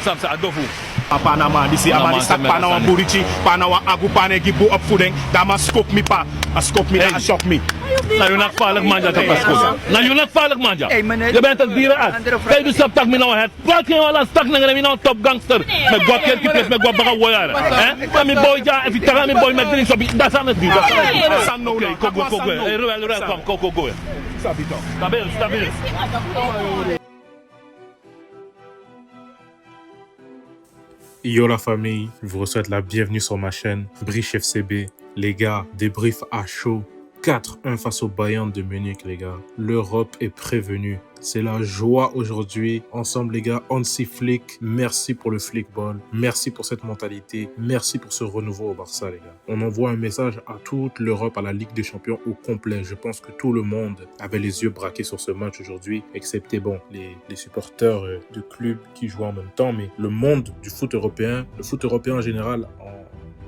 sam sa adofu. Panama disi amani sak Panama burichi Panama agu pane gibu up fudeng dama scope mi pa a scope mi a shock mi. Na yun nagpalag manja ka pasko. Na yun nagpalag manja. Je bent het dierenarts. Kijk dus op tak mi nou het. Wat geen wala stak na mi nou top gangster. Met wat keer kipes met wat baga woyara. Hè? Kan mi boy ja if tara mi boy met drinks op. Dat aan het bieden. San no Okay, go. Hey, Ruel, kom, go. Sabito. Stabil. Yo la famille, je vous souhaite la bienvenue sur ma chaîne Briche FCB. Les gars, débrief à chaud. 4-1 face au Bayern de Munich, les gars. L'Europe est prévenue. C'est la joie aujourd'hui. Ensemble, les gars, Hansi Flick, merci pour le flickball. Merci pour cette mentalité. Merci pour ce renouveau au Barça, les gars. On envoie un message à toute l'Europe, à la Ligue des Champions au complet. Je pense que tout le monde avait les yeux braqués sur ce match aujourd'hui, excepté, les supporters de clubs qui jouent en même temps. Mais le monde du foot européen, le foot européen en général,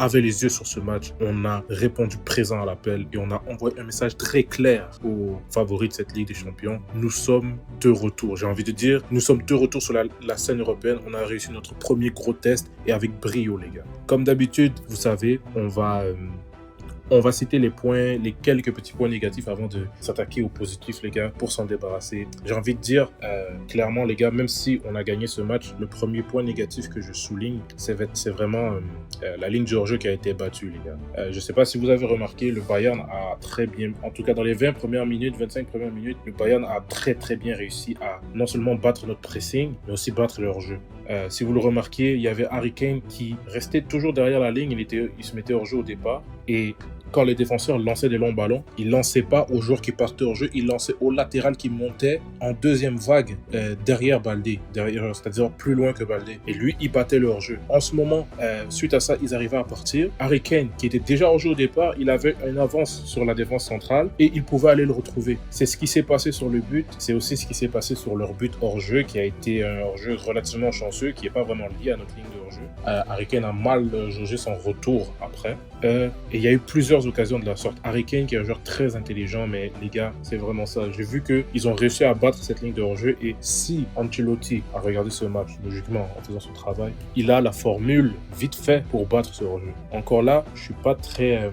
avait les yeux sur ce match. On a répondu présent à l'appel et on a envoyé un message très clair aux favoris de cette Ligue des Champions. Nous sommes de retour. J'ai envie de dire, nous sommes de retour sur la scène européenne. On a réussi notre premier gros test et avec brio, les gars. Comme d'habitude, vous savez, on va citer les quelques petits points négatifs avant de s'attaquer aux positifs, les gars, pour s'en débarrasser. J'ai envie de dire, clairement, les gars, même si on a gagné ce match, le premier point négatif que je souligne, c'est vraiment la ligne du hors-jeu qui a été battue, les gars. Je ne sais pas si vous avez remarqué, le Bayern a très bien, en tout cas dans les 25 premières minutes, le Bayern a très très bien réussi à non seulement battre notre pressing, mais aussi battre leur jeu. Si vous le remarquez, il y avait Harry Kane qui restait toujours derrière la ligne, il se mettait hors jeu au départ, et quand les défenseurs lançaient des longs ballons, ils ne lançaient pas aux joueurs qui partaient hors jeu, ils lançaient au latéral qui montait en deuxième vague derrière Baldé, c'est-à-dire plus loin que Baldé. Et lui, il battait le hors jeu. En ce moment, suite à ça, ils arrivaient à partir. Harry Kane, qui était déjà hors jeu au départ, il avait une avance sur la défense centrale et il pouvait aller le retrouver. C'est ce qui s'est passé sur le but. C'est aussi ce qui s'est passé sur leur but hors jeu, qui a été un hors jeu relativement chanceux, qui n'est pas vraiment lié à notre ligne de hors jeu. Harry Kane a mal jaugé son retour après. Et il y a eu plusieurs occasions de la sorte. Harry Kane qui est un joueur très intelligent, mais les gars, c'est vraiment ça. J'ai vu qu'ils ont réussi à battre cette ligne de hors-jeu et si Ancelotti a regardé ce match, logiquement, en faisant son travail, il a la formule vite fait pour battre ce hors-jeu. Encore là, je suis pas très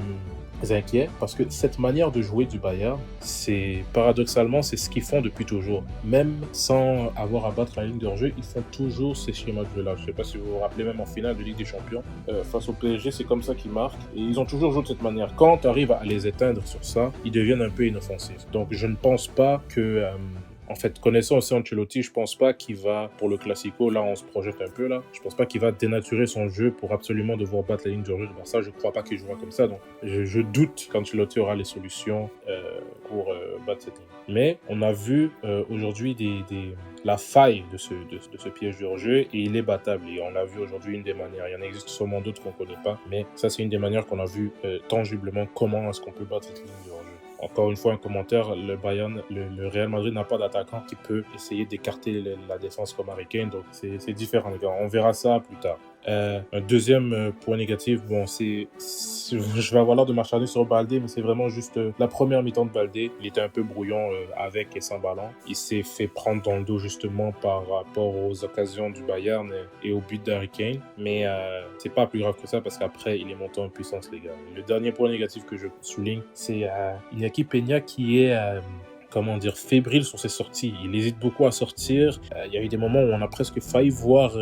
inquiet parce que cette manière de jouer du Bayern, paradoxalement, c'est ce qu'ils font depuis toujours. Même sans avoir à battre la ligne de hors-jeu, ils font toujours ces schémas de jeu-là. Je ne sais pas si vous vous rappelez, même en finale de Ligue des Champions, face au PSG, c'est comme ça qu'ils marquent. Et ils ont toujours joué de cette manière. Quand tu arrives à les éteindre sur ça, ils deviennent un peu inoffensifs. Donc je ne pense pas que... En fait, connaissant aussi Ancelotti, je pense pas qu'il va, pour le Classico, là on se projette un peu là, je pense pas qu'il va dénaturer son jeu pour absolument devoir battre la ligne de hors-jeu de Barça. Je crois pas qu'il jouera comme ça, donc je doute qu'Ancelotti aura les solutions pour battre cette ligne. Mais on a vu aujourd'hui la faille de ce piège du hors-jeu et il est battable. Et on l'a vu aujourd'hui une des manières. Il y en existe sûrement d'autres qu'on connaît pas, mais ça c'est une des manières qu'on a vu tangiblement comment est-ce qu'on peut battre cette ligne de hors-jeu. Encore une fois, un commentaire, le Real Madrid n'a pas d'attaquant qui peut essayer d'écarter la défense comme Harry Kane, donc c'est différent, les gars. On verra ça plus tard. Un deuxième point négatif, je vais avoir l'air de m'acharner sur Baldé, mais c'est vraiment juste la première mi-temps de Baldé. Il était un peu brouillon avec et sans ballon. Il s'est fait prendre dans le dos justement par rapport aux occasions du Bayern et au but d'Harry Kane. Mais c'est pas plus grave que ça parce qu'après, il est monté en puissance, les gars. Le dernier point négatif que je souligne, c'est Iñaki Peña qui est... fébrile sur ses sorties. Il hésite beaucoup à sortir. Il y a eu des moments où on a presque failli voir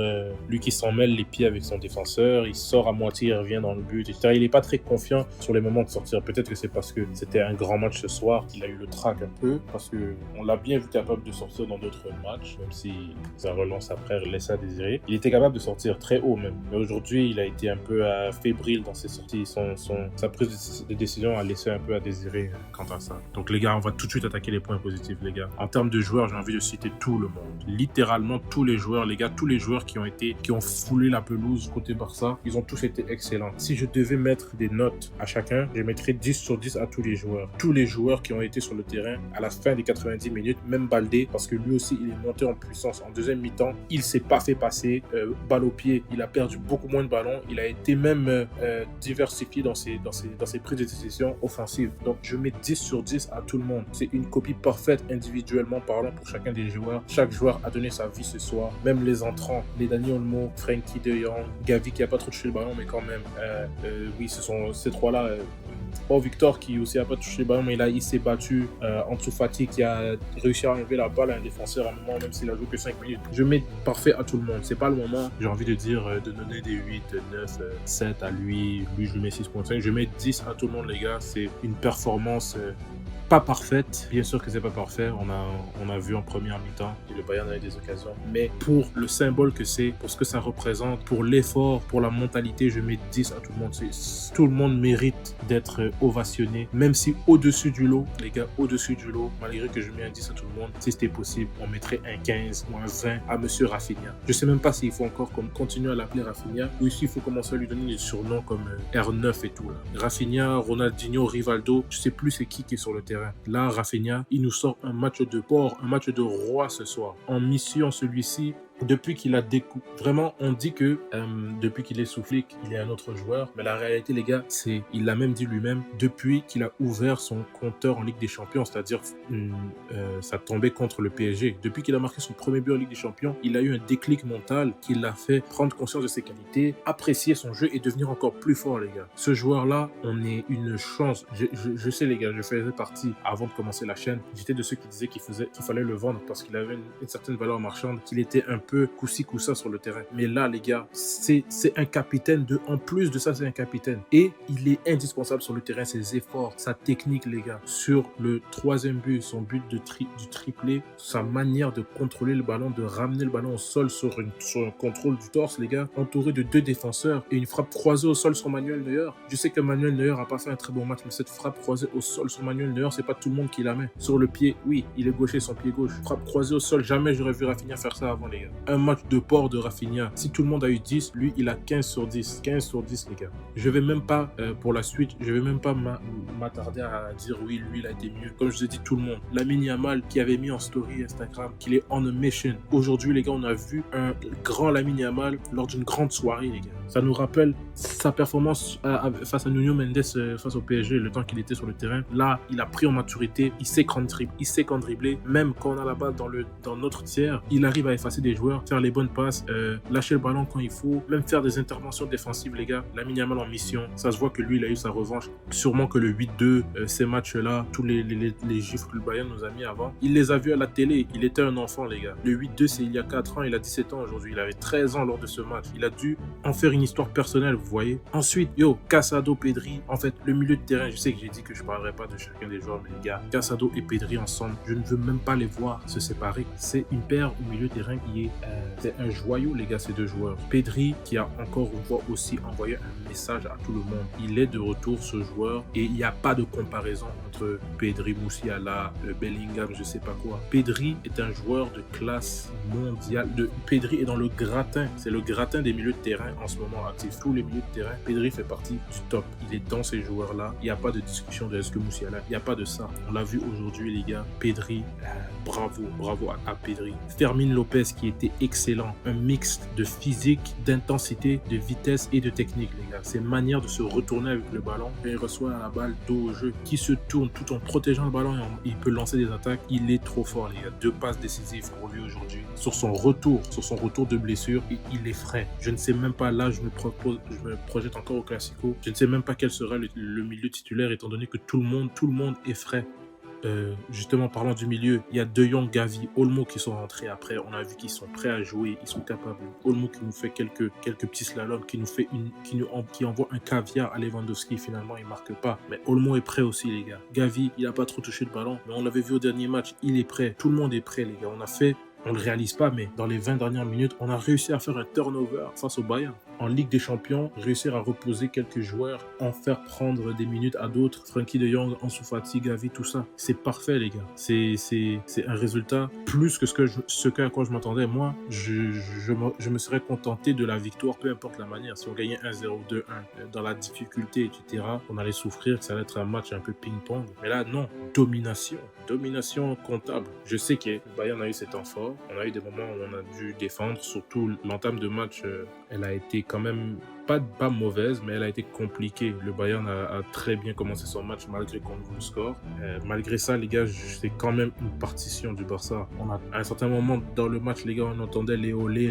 lui qui s'en mêle les pieds avec son défenseur. Il sort à moitié, il revient dans le but, etc. Il n'est pas très confiant sur les moments de sortir. Peut-être que c'est parce que c'était un grand match ce soir qu'il a eu le trac un peu, parce qu'on l'a bien vu capable de sortir dans d'autres matchs, même si sa relance après laissait à désirer. Il était capable de sortir très haut même. Mais aujourd'hui, il a été un peu fébrile dans ses sorties. Sa prise de décision a laissé un peu à désirer quant à ça. Donc les gars, on va tout de suite attaquer les points positifs, les gars. En termes de joueurs, j'ai envie de citer tout le monde. Littéralement tous les joueurs, les gars, tous les joueurs qui ont foulé la pelouse côté Barça, ils ont tous été excellents. Si je devais mettre des notes à chacun, je mettrais 10 sur 10 à tous les joueurs. Tous les joueurs qui ont été sur le terrain à la fin des 90 minutes, même Baldé, parce que lui aussi, il est monté en puissance. En deuxième mi-temps, il s'est pas fait passer balle au pied. Il a perdu beaucoup moins de ballons. Il a été même diversifié dans ses prises de décision offensives. Donc, je mets 10 sur 10 à tout le monde. C'est une copie copie parfaite individuellement parlant pour chacun des joueurs. Chaque joueur a donné sa vie ce soir. Même les entrants, les Dani Olmo, Frenkie de Jong, Gavi qui n'a pas trop touché le ballon, mais quand même. Oui, ce sont ces trois-là. Victor qui aussi n'a pas touché le ballon, mais là il s'est battu. Ansu Fati qui a réussi à enlever la balle à un défenseur à un moment, même s'il a joué que 5 minutes. Je mets parfait à tout le monde. C'est pas le moment, j'ai envie de dire, de donner des 8, 9, 7 à lui. Lui, je lui mets 6.5. Je mets 10 à tout le monde, les gars. C'est une performance pas parfaite. Bien sûr que c'est pas parfait. On a vu en première mi-temps et le Bayern a eu des occasions. Mais pour le symbole que c'est, pour ce que ça représente, pour l'effort, pour la mentalité, je mets 10 à tout le monde. Tout le monde mérite d'être ovationné. Même si au-dessus du lot, les gars, au-dessus du lot, malgré que je mets un 10 à tout le monde, si c'était possible, on mettrait un 15 ou un 20 à Monsieur Rafinha. Je sais même pas s'il faut encore continuer à l'appeler Rafinha ou s'il faut commencer à lui donner des surnoms comme R9 et tout. Là. Rafinha, Ronaldinho, Rivaldo, je sais plus c'est qui est sur le terrain. Là, Rafinha, il nous sort un match de porc, un match de roi ce soir. En mission, celui-ci, depuis qu'il a découpé. Vraiment, on dit que depuis qu'il est sous flic, il est un autre joueur. Mais la réalité, les gars, il l'a même dit lui-même, depuis qu'il a ouvert son compteur en Ligue des Champions, c'est-à-dire ça tombait contre le PSG. Depuis qu'il a marqué son premier but en Ligue des Champions, il a eu un déclic mental qui l'a fait prendre conscience de ses qualités, apprécier son jeu et devenir encore plus fort, les gars. Ce joueur-là, on est une chance. Je sais, les gars, je faisais partie, avant de commencer la chaîne, j'étais de ceux qui disaient qu'il fallait le vendre parce qu'il avait une certaine valeur marchande, qu'il était un peu coussi-coussa sur le terrain. Mais là, les gars, c'est un capitaine en plus de ça, c'est un capitaine. Et il est indispensable sur le terrain, ses efforts, sa technique, les gars. Sur le troisième but, son but du triplé, sa manière de contrôler le ballon, de ramener le ballon au sol sur un contrôle du torse, les gars, entouré de 2 défenseurs et une frappe croisée au sol sur Manuel Neuer. Je sais que Manuel Neuer a pas fait un très bon match, mais cette frappe croisée au sol sur Manuel Neuer, c'est pas tout le monde qui la met. Sur le pied, oui, il est gaucher, son pied gauche. Frappe croisée au sol, jamais j'aurais vu Rafinha faire ça avant, les gars. Un match de porc de Rafinha. Si tout le monde a eu 10, lui, il a 15 sur 10. 15 sur 10, les gars. Je vais même pas, pour la suite, je vais même pas m'attarder à dire oui, lui, il a été mieux. Comme je vous ai dit, tout le monde. Lamine Yamal qui avait mis en story Instagram qu'il est on a mission. Aujourd'hui, les gars, on a vu un grand Lamine Yamal lors d'une grande soirée, les gars. Ça nous rappelle sa performance face à Nuno Mendes face au PSG, le temps qu'il était sur le terrain. Là, il a pris en maturité, il sait quand dribbler. Même quand on a la balle dans notre tiers, il arrive à effacer des joueurs, faire les bonnes passes, lâcher le ballon quand il faut, même faire des interventions défensives, les gars. Lamine Yamal en mission, ça se voit que lui, il a eu sa revanche. Sûrement que le 8-2, ces matchs-là, tous les gifs que le Bayern nous a mis avant, il les a vus à la télé. Il était un enfant, les gars. Le 8-2, c'est il y a 4 ans, il a 17 ans aujourd'hui. Il avait 13 ans lors de ce match. Il a dû en faire une histoire personnelle, vous voyez. Ensuite, Casado, Pedri, en fait, le milieu de terrain, je sais que j'ai dit que je parlerai pas de chacun des joueurs, mais les gars, Casado et Pedri ensemble, je ne veux même pas les voir se séparer. C'est une paire au milieu de terrain qui est c'est un joyau, les gars, ces deux joueurs. Pedri, qui a encore une fois aussi envoyé un message à tout le monde. Il est de retour, ce joueur, et il n'y a pas de comparaison entre Pedri, Musiala, Bellingham, je sais pas quoi. Pedri est un joueur de classe mondiale. Pedri est dans le gratin. C'est le gratin des milieux de terrain en ce moment actif. Tous les milieux de terrain, Pedri fait partie du top. Il est dans ces joueurs-là. Il n'y a pas de discussion de est-ce que Musiala. Il n'y a pas de ça. On l'a vu aujourd'hui, les gars. Pedri, bravo à Pedri. Fermin Lopez qui était excellent. Un mix de physique, d'intensité, de vitesse et de technique, les gars. C'est une manière de se retourner avec le ballon. Quand il reçoit la balle dos au jeu, qui se tourne tout en protégeant le ballon et il peut lancer des attaques. Il est trop fort, les gars. 2 passes décisives pour lui aujourd'hui. Sur son retour de blessure, et il est frais. Je ne sais même pas, là, je me projette encore au Classico. Je ne sais même pas quel sera le milieu titulaire, étant donné que tout le monde est frais. Justement, parlant du milieu, il y a De Jong, Gavi, Olmo qui sont rentrés après. On a vu qu'ils sont prêts à jouer, ils sont capables. Olmo qui nous fait quelques petits slaloms, qui envoie un caviar à Lewandowski. Finalement, il marque pas. Mais Olmo est prêt aussi, les gars. Gavi, il a pas trop touché le ballon, mais on l'avait vu au dernier match. Il est prêt. Tout le monde est prêt, les gars. On ne le réalise pas, mais dans les 20 dernières minutes, on a réussi à faire un turnover face au Bayern. En Ligue des Champions, réussir à reposer quelques joueurs, en faire prendre des minutes à d'autres, Frenkie de Jong, Ansu Fati, Gavi, tout ça. C'est parfait, les gars. C'est un résultat plus que ce à quoi je m'attendais. Moi, je me serais contenté de la victoire, peu importe la manière. Si on gagnait 1-0, 2-1, dans la difficulté, etc., on allait souffrir, ça allait être un match un peu ping-pong. Mais là, non. Domination comptable. Je sais que le Bayern a eu cet temps fort. fort. On a eu des moments où on a dû défendre, surtout l'entame de match, elle a été quand même pas mauvaise, mais elle a été compliquée. Le Bayern a très bien commencé son match malgré qu'on ouvre le score. Malgré ça, les gars, c'est quand même une partition du Barça. À un certain moment dans le match, les gars, on entendait les olés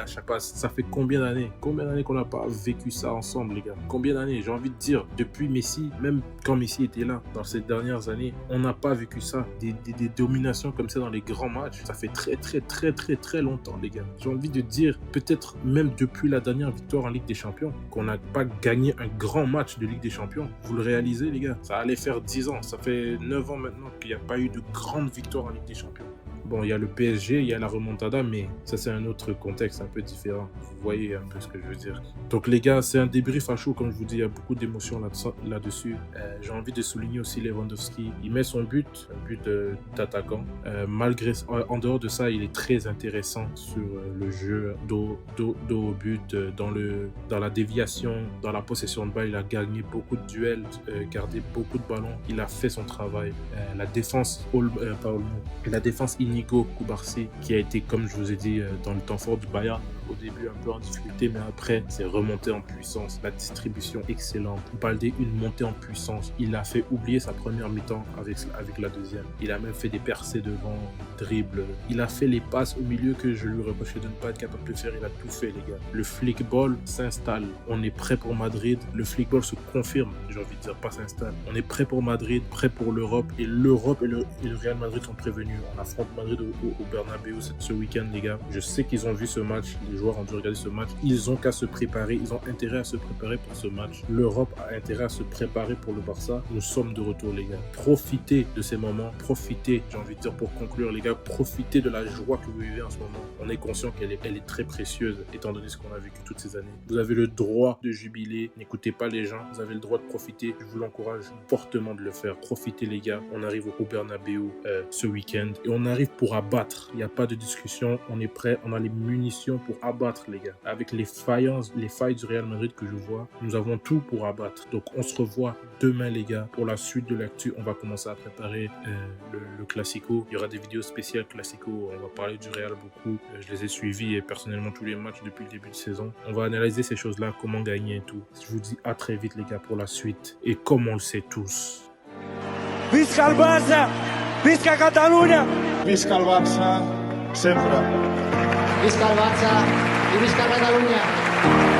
à chaque pas. Ça fait combien d'années qu'on n'a pas vécu ça ensemble, les gars? Combien d'années? J'ai envie de dire, depuis Messi, même quand Messi était là, dans ces dernières années, on n'a pas vécu ça. Des dominations comme ça dans les grands matchs. Ça fait très longtemps, les gars. J'ai envie de dire, peut-être même depuis la dernière victoire en Ligue des Champions, qu'on n'a pas gagné un grand match de Ligue des Champions. Vous le réalisez, les gars? Ça allait faire 10 ans. Ça fait 9 ans maintenant qu'il n'y a pas eu de grande victoire en Ligue des Champions. Bon, il y a le PSG, il y a la remontada, mais ça, c'est un autre contexte un peu différent. Vous voyez un peu ce que je veux dire. Donc, les gars, c'est un débrief à chaud, comme je vous dis, il y a beaucoup d'émotions là-dessus. J'ai envie de souligner aussi Lewandowski. Il met son but, un but d'attaquant. En dehors de ça, il est très intéressant sur le jeu, dos au but, dans la déviation, dans la possession de balle. Il a gagné beaucoup de duels, gardé beaucoup de ballons. Il a fait son travail. La défense, la défense Inigo Koubarsi, qui a été, comme je vous ai dit, dans le temps fort du Bayern, au début un peu en difficulté, mais après c'est remonté en puissance. La distribution excellente. Baldé, une montée en puissance. Il a fait oublier sa première mi-temps avec la deuxième. Il a même fait des percées devant, dribble. Il a fait les passes au milieu que je lui reprochais de ne pas être capable de faire. Il a tout fait, les gars. Le flickball s'installe. On est prêt pour Madrid. Le flickball se confirme. J'ai envie de dire, pas s'installe. On est prêt pour Madrid, prêt pour l'Europe. Et l'Europe et le Real Madrid sont prévenus. On affronte Madrid au Bernabéu ce week-end, les gars. Je sais qu'ils ont vu ce match. Les joueurs ont dû regarder ce match. Ils ont qu'à se préparer. Ils ont intérêt à se préparer pour ce match. L'Europe a intérêt à se préparer pour le Barça. Nous sommes de retour, les gars. Profitez de ces moments. Profitez, j'ai envie de dire pour conclure, les gars, profitez de la joie que vous vivez en ce moment. On est conscient qu'elle est très précieuse, étant donné ce qu'on a vécu toutes ces années. Vous avez le droit de jubiler. N'écoutez pas les gens. Vous avez le droit de profiter. Je vous l'encourage fortement de le faire. Profitez, les gars. On arrive au Bernabéu ce week-end et on arrive pour abattre. Il n'y a pas de discussion. On est prêt. On a les munitions pour abattre, les gars. Avec les failles du Real Madrid que je vois, nous avons tout pour abattre. Donc on se revoit demain, les gars, pour la suite de l'actu. On va commencer à préparer le Classico. Il y aura des vidéos spéciales Classico. On va parler du Real beaucoup. Je les ai suivis et personnellement tous les matchs depuis le début de saison. On va analyser ces choses-là, comment gagner et tout. Je vous dis à très vite, les gars, pour la suite. Et comme on le sait tous, Visca el Barça! Visca Catalunya! Visca el Barça, sempre. Visca el Barça i visca Catalunya!